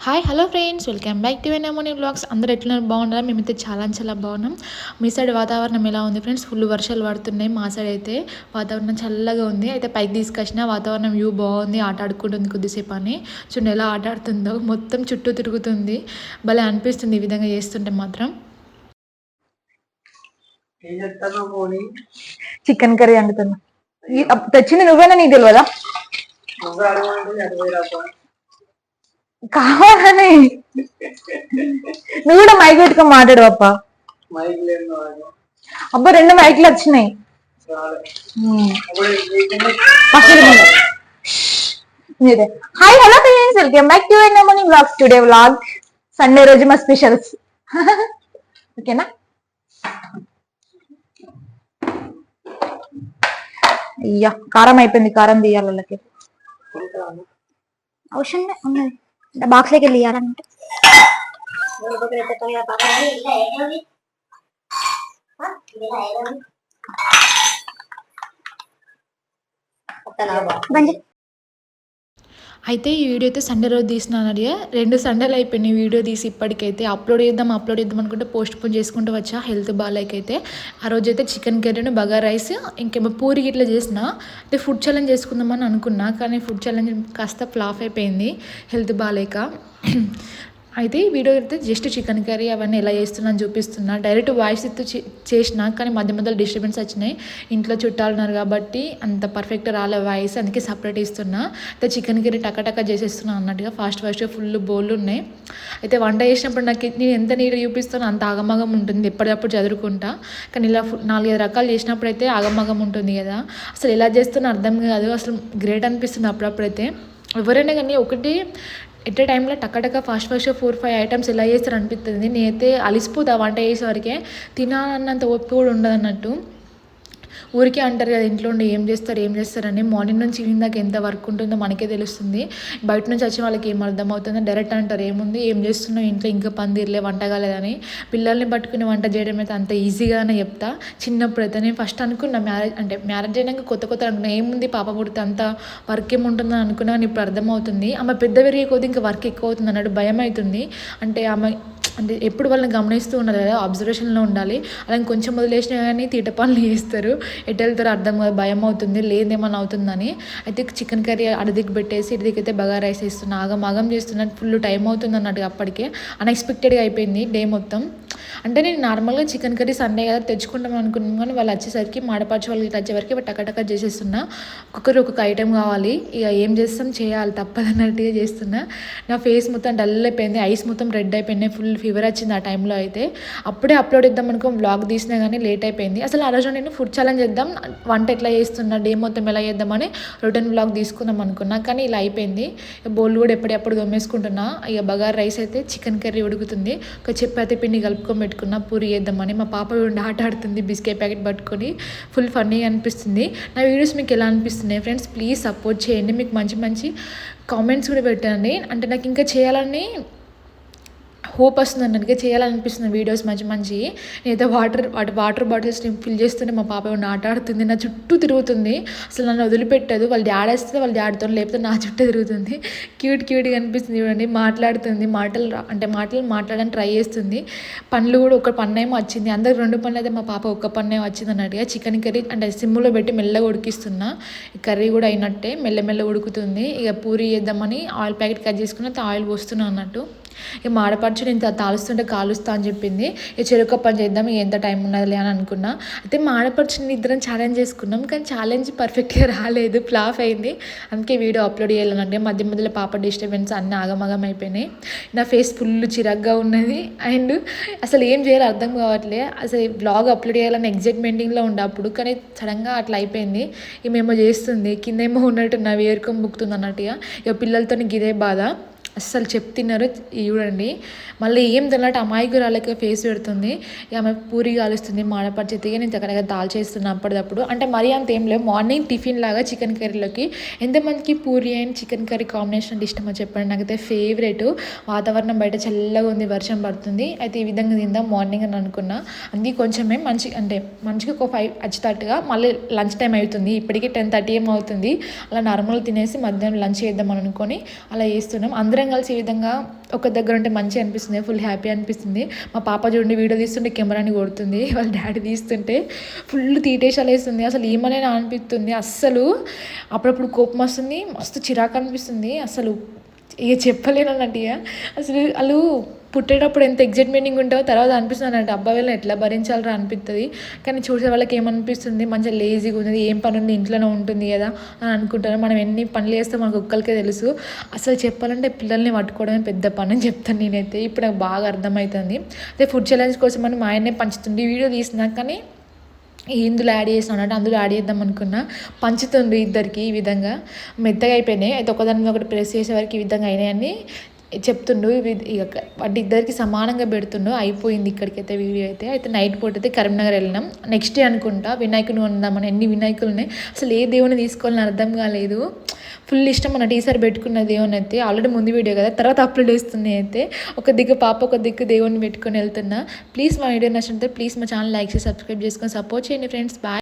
Hi hello friends, welcome back to Venamoni vlogs. అందరూ ఎట్లున్నారు? బాగున్నారా? మేమైతే చాలా చాలా బాగున్నాం. మీ సైడ్ వాతావరణం ఎలా ఉంది ఫ్రెండ్స్? ఫుల్ వర్షాలు పడుతున్నాయి. మా సైడ్ అయితే వాతావరణం చల్లగా ఉంది. అయితే పైకి తీసుకొచ్చిన వాతావరణం వ్యూ బాగుంది. ఆట ఆడుకుంటుంది కొద్దిసేపు అని. చూడండి ఎలా ఆట ఆడుతుందో, మొత్తం చుట్టూ తిరుగుతుంది. భలే అనిపిస్తుంది ఈ విధంగా చేస్తుంటే మాత్రం. చికెన్ కర్రీ వండుతున్నా. తెచ్చింది నువ్వేనా? నీకు తెలియదా? కావాలని నువ్వు కూడా మైక్ పెట్టుకొని మాట్లాడు అప్ప. అబ్బా, 2 మైక్లు వచ్చినాయి. Hi hello friends, welcome back to Venamoni vlogs. Today vlog Sunday రోజు మా స్పెషల్స్. ఓకేనా? అయ్యా, కారం అయిపోయింది. కారం తీయాలి వాళ్ళకి. అవసరం ఉన్నది బాక్స్ లోకి వెళ్ళి ఇవ్వాలంటే. అయితే ఈ వీడియో అయితే సండే రోజు తీసినాను అడిగా. 2 సండేలు అయిపోయినాయి వీడియో తీసి. ఇప్పటికైతే అప్లోడ్ చేద్దాం అనుకుంటే పోస్ట్ పోన్ చేసుకుంటూ వచ్చా, హెల్త్ బాగాలేకైతే. ఆ రోజు అయితే చికెన్ కర్రీను, బగారా రైస్, ఇంకేమో పూరి ఇట్లా చేసిన. అయితే ఫుడ్ ఛాలెంజ్ చేసుకుందామని అనుకున్నా, కానీ ఫుడ్ ఛాలెంజ్ కాస్త ఫ్లాప్ అయిపోయింది హెల్త్ బాగాలేక. అయితే ఈ వీడియో అయితే జస్ట్ చికెన్ కర్రీ అవన్నీ ఎలా చేస్తున్నా అని చూపిస్తున్నా. డైరెక్ట్ వాయిస్ ఇస్తూ చేసిన, కానీ మధ్య మధ్యలో డిస్టర్బెన్స్ వచ్చినాయి. ఇంట్లో చుట్టాలు ఉన్నారు కాబట్టి అంత పర్ఫెక్ట్ రాలే వాయిస్, అందుకే సపరేట్ ఇస్తున్నా. అయితే చికెన్ కర్రీ టక చేసేస్తున్నా అన్నట్టుగా ఫాస్ట్ ఫుల్ బౌళ్ళు ఉన్నాయి. అయితే వంట చేసినప్పుడు నాకు నేను ఎంత నీట్గా చూపిస్తానో అంత ఆగమగం ఉంటుంది. ఎప్పటికప్పుడు చదువుకుంటా, కానీ ఇలా 4-5 రకాలు చేసినప్పుడు అయితే ఆగమగం ఉంటుంది కదా. అసలు ఎలా చేస్తున్నా అర్థం కాదు. అసలు గ్రేట్ అనిపిస్తుంది అప్పుడప్పుడైతే. ఎవరైనా కానీ ఒకటి ఎట్ ఏ టైంలో టక్క ఫాస్ట్ 4-5 ఐటమ్స్ ఎలా చేస్తారు అనిపిస్తుంది. నేనైతే అలిసిపోతా వంట చేసేవరకే. తినాలన్నంత ఓపిక కూడా ఉండదు అన్నట్టు. ఊరికే అంటారు కదా ఇంట్లో ఉండి ఏం చేస్తారని. మార్నింగ్ నుంచి ఈవినింగ్ దాకా ఎంత వర్క్ ఉంటుందో మనకే తెలుస్తుంది. బయట నుంచి వచ్చే వాళ్ళకి ఏం అర్థమవుతుందో డైరెక్ట్ అంటారు ఏముంది ఏం చేస్తున్నావు ఇంట్లో, ఇంకా పని తీరలే, వంట కాలేదని. పిల్లల్ని పట్టుకుని వంట చేయడం అయితే అంత ఈజీగానే చెప్తా. చిన్నప్పుడు అయితే నేను ఫస్ట్ అనుకున్నా, మ్యారేజ్ చేయడానికి కొత్త అనుకున్నా ఏముంది పాప పుడితే అంత వర్క్ ఏముంటుందని అనుకున్నా. కానీ ఇప్పుడు అర్థమవుతుంది ఆమె పెద్ద పెరిగే కొద్ది ఇంకా వర్క్ ఎక్కువ అవుతుంది అన్నట్టు భయం అవుతుంది. అంటే ఎప్పుడు వాళ్ళని గమనిస్తూ ఉండాలి కదా, అబ్జర్వేషన్లో ఉండాలి. అలాగే కొంచెం వదిలేసినా కానీ తీట పనులు చేస్తారు. ఎటు వెళ్తారో అర్థం కాదు, భయం అవుతుంది లేదేమన్నా అవుతుందని. అయితే చికెన్ కర్రీ అడిదికి పెట్టేసి ఇటుదికైతే బగారా రైస్ వేస్తున్నా. ఆగం చేస్తున్నట్టు ఫుల్ టైం అవుతుంది అన్నట్టుగా. అప్పటికే అన్ఎక్స్పెక్టెడ్గా అయిపోయింది డే మొత్తం. అంటే నేను నార్మల్గా చికెన్ కర్రీ సండే కదా తెచ్చుకుంటాం అనుకున్నాను, కానీ వాళ్ళు వచ్చేసరికి మాడపరచు వాళ్ళకి వచ్చేవరకు టక చేసేస్తున్నా. ఒక్కొక్క ఐటెం కావాలి, ఇక ఏం చేయాలి తప్పదన్నట్టుగా చేస్తున్నా. నా ఫేస్ మొత్తం డల్ అయిపోయింది, ఐస్ మొత్తం రెడ్ అయిపోయినాయి, ఫుల్ ఫీవర్ వచ్చింది ఆ టైంలో. అయితే అప్పుడే అప్లోడ్ ఇద్దాం అనుకో వ్లాగ్ తీసినా కానీ లేట్ అయిపోయింది. అసలు ఆ రోజు నేను ఫుడ్ ఛాలెంజ్ చేద్దాం, వంట ఎట్లా చేస్తున్నా డే మొత్తం ఎలా చేద్దామని రొటీన్ వ్లాగ్ తీసుకుందాం అనుకున్నా, కానీ ఇలా అయిపోయింది. బౌల్ కూడా ఎప్పుడప్పుడు గమ్మేసుకుంటున్నా. ఇక బగారా రైస్ అయితే చికెన్ కర్రీ ఉడుకుతుంది. ఒక చపాతీ పిండి కలుపుకొని పెట్టుకున్నా పూరి చేద్దామని. మా పాప ఉండి ఆట ఆడుతుంది బిస్కెట్ ప్యాకెట్ పట్టుకొని. ఫుల్ ఫన్నీగా అనిపిస్తుంది. నా వీడియోస్ మీకు ఎలా అనిపిస్తున్నాయి ఫ్రెండ్స్? ప్లీజ్ సపోర్ట్ చేయండి. మీకు మంచి కామెంట్స్ కూడా పెట్టండి. అంటే నాకు ఇంకా చేయాలని హోప్ వస్తుంది అన్నట్టుగా, చేయాలనిపిస్తుంది వీడియోస్ మంచి. నేనైతే వాటర్ బాటిల్స్ ఫిల్ చేస్తుంటే మా పాప ఏమన్నా ఆట ఆడుతుంది, నా చుట్టూ తిరుగుతుంది. అసలు నన్ను వదిలిపెట్టదు. వాళ్ళు డాడీ వస్తే వాళ్ళ డాడీతో, లేకపోతే నా చుట్టూ తిరుగుతుంది. క్యూట్గా అనిపిస్తుంది చూడండి. మాట్లాడుతుంది, మాటలు మాట్లాడడానికి ట్రై చేస్తుంది. పనులు కూడా ఒక పన్నేమో వచ్చింది, అందరికి 2 పనులు అయితే మా పాప ఒక్క పన్నే వచ్చింది అన్నట్టుగా. చికెన్ కర్రీ అంటే సిమ్లో పెట్టి మెల్లగా ఉడికిస్తున్నా. ఈ కర్రీ కూడా అయినట్టే మెల్ల ఉడుకుతుంది. ఇక పూరి చేద్దామని ఆయిల్ ప్యాకెట్ కట్ చేసుకుని ఆయిల్ పోస్తున్నా అన్నట్టు. ఇక మాడపరచు నేను తాలుస్తుంటే కాలుస్తా అని చెప్పింది. ఇక చెరుకు పని చేద్దాం, ఎంత టైం ఉన్నదిలే అని అనుకున్నా. అయితే మాడపరచుని ఇద్దరం ఛాలెంజ్ చేసుకున్నాం, కానీ ఛాలెంజ్ పర్ఫెక్ట్గా రాలేదు, ఫ్లాప్ అయింది. అందుకే వీడియో అప్లోడ్ చేయాలనంటే మధ్యలో పాప డిస్టర్బెన్స్ అన్నీ ఆగమగం అయిపోయినాయి. నా ఫేస్ ఫుల్ చిరాగ్గా ఉన్నది. అండ్ అసలు ఏం చేయాలో అర్థం కావట్లే. అసలు బ్లాగ్ అప్లోడ్ చేయాలని ఎగ్జైట్మెంటింగ్లో ఉండే అప్పుడు, కానీ సడన్గా అట్లా అయిపోయింది. ఏమేమో చేస్తుంది, కిందేమో ఉన్నట్టు నా వేరుకొని బుక్కుతుంది అన్నట్టుగా. ఇక పిల్లలతో ఇదే బాధ. అస్సలు చెప్తున్నారు చూడండి. మళ్ళీ ఏం తిన్నట్టు అమాయకురాలకి ఫేస్ పెడుతుంది. ఆమె పూరి కాలుస్తుంది, మాడపరిచితిగా నేను దగ్గర దాల్ చేస్తున్నా అప్పటిదప్పుడు. అంటే మరీ అంత ఏం లేవు, మార్నింగ్ టిఫిన్ లాగా చికెన్ కర్రీలోకి. ఎంతమందికి puri and chicken curry combination అంటే ఇష్టమో చెప్పండి. నాకైతే ఫేవరెట్. వాతావరణం బయట చల్లగా ఉంది, వర్షం పడుతుంది. అయితే ఈ విధంగా తిందాం మార్నింగ్ అని అనుకున్నా. అందుకే కొంచెమే మంచిగా ఒక 5 వచ్చేటట్టుగా. మళ్ళీ లంచ్ టైం అవుతుంది, ఇప్పటికీ 10:30 ఏం అవుతుంది. అలా నార్మల్గా తినేసి మధ్యాహ్నం లంచ్ చేద్దామని అనుకొని అలా చేస్తున్నాం. అందరం అందరం కలిసి ఈ విధంగా ఒక దగ్గర ఉంటే మంచిగా అనిపిస్తుంది, ఫుల్ హ్యాపీ అనిపిస్తుంది. మా పాప చూడండి వీడియో తీస్తుంటే కెమెరాని కొడుతుంది, వాళ్ళ డాడీ తీస్తుంటే ఫుల్ తీటేషాలు వేస్తుంది. అసలు ఏమనైనా అనిపిస్తుంది, అస్సలు అప్పుడప్పుడు కోపం వస్తుంది, మస్తు చిరాకు అనిపిస్తుంది. అసలు ఇక చెప్పలేను అన్నట్టు. ఇక అసలు వాళ్ళు పుట్టేటప్పుడు ఎంత ఎగ్జైట్మెంటింగ్ ఉంటుందో తర్వాత అనిపిస్తుంది అన్నట్టు, అబ్బా వీళ్ళని ఎట్లా భరించాలరా అనిపిస్తుంది. కానీ చూసే వాళ్ళకి ఏమనిపిస్తుంది, మంచిగా లేజీగా ఉంది, ఏం పని ఉంది ఇంట్లోనే ఉంటుంది కదా అని అనుకుంటారు. మనం ఎన్ని పనులు చేస్తే మనకు ఒక్కరికే తెలుసు. అసలు చెప్పాలంటే పిల్లల్ని పట్టుకోవడమే పెద్ద పని అని చెప్తాను నేనైతే. ఇప్పుడు నాకు బాగా అర్థమవుతుంది. అదే ఫుడ్ ఛాలెంజ్ కోసం అని మా ఆయన్నే పంచుతుంది వీడియో తీసినా, కానీ ఇందులో యాడ్ చేసాను అంటే అందులో యాడ్ చేద్దాం అనుకున్నా. పంచుతుండ్రు ఇద్దరికి ఈ విధంగా మెత్తగా అయిపోయినాయి. అయితే ఒకదాని మీద ఒకటి ప్రెస్ చేసే వరకు ఈ విధంగా అయినాయని చెప్తుండు. ఇక వాటి ఇద్దరికి సమానంగా పెడుతుండు. అయిపోయింది ఇక్కడికైతే వీడియో అయితే. అయితే నైట్ పూట అయితే కరీంనగర్ వెళ్ళినాం. నెక్స్ట్ డే అనుకుంటా వినాయకుని ఉందామని. ఎన్ని వినాయకులు ఉన్నాయి, అసలు ఏ దేవుని తీసుకోవాలని అర్థం కాలేదు. ఫుల్ ఇష్టం అన్నట్టు ఈసారి పెట్టుకున్న దేవుని అయితే. ఆల్రెడీ ముందు వీడియో కదా, తర్వాత అప్లోడ్ చేస్తుంది అయితే. ఒక దిక్కు పాప, ఒక దిక్కు దేవుని పెట్టుకొని వెళ్తున్నా. ప్లీజ్ మా వీడియో నచ్చితే ప్లీజ్ మా ఛానల్ లైక్ చేసి సబ్స్క్రైబ్ చేసుకొని సపోర్ట్ చేయండి ఫ్రెండ్స్. బాయ్.